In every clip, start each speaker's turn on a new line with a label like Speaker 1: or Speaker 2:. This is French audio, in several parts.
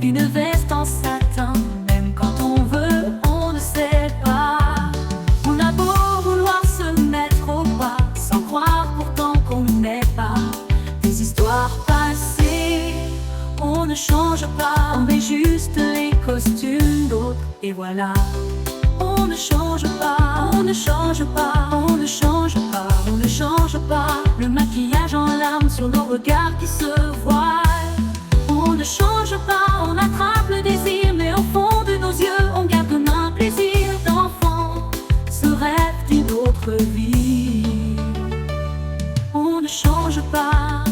Speaker 1: une veste en satin. Même quand on veut, on ne sait pas. On a beau vouloir se mettre au pas, sans croire pourtant qu'on n'est pas. Des histoires passées, on ne change pas. On met juste les costumes d'autres et voilà. On ne change pas, on ne change pas, on ne change pas, on ne change pas. Le maquillage en larmes sur nos regards qui se voilent. On ne change pas, on attrape le désir, mais au fond de nos yeux, on garde un plaisir d'enfant, ce rêve d'une autre vie. On ne change pas,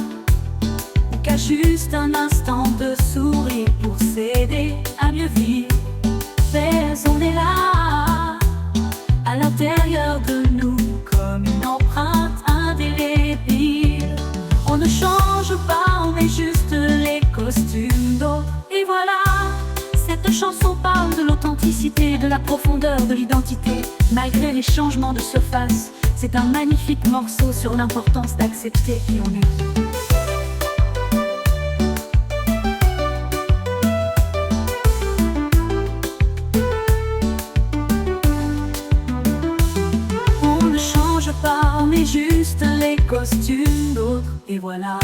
Speaker 1: on cache juste un instant de sourire pour s'aider à mieux vivre. Mais on est là, à l'intérieur de nous, comme une empreinte indélébile. On ne change pas, on met juste les costumes d'autres. Et voilà, cette chanson parle de l'authenticité, de la profondeur de l'identité. Malgré les changements de surface, c'est un magnifique morceau sur l'importance d'accepter qui on est. On met juste les costumes d'autres et voilà.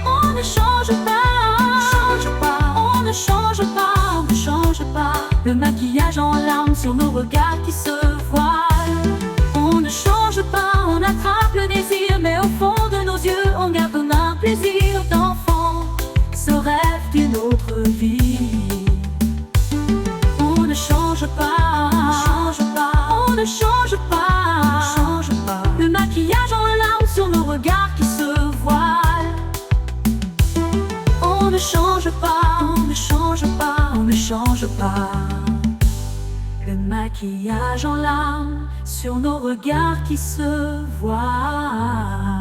Speaker 1: On ne change pas, on ne change pas, on ne change pas, on ne change pas. Le maquillage en larmes sur nos regards qui se voilent. On ne change pas, on attrape le désir, mais au fond de nos yeux, on garde un plaisir d'enfant, ce rêve d'une autre vie. On ne change pas, on ne change pas, on ne change pas. Le maquillage en larmes sur nos regards qui se voilent. On ne change pas, on ne change pas, on ne change pas. Le maquillage en larmes sur nos regards qui se voilent.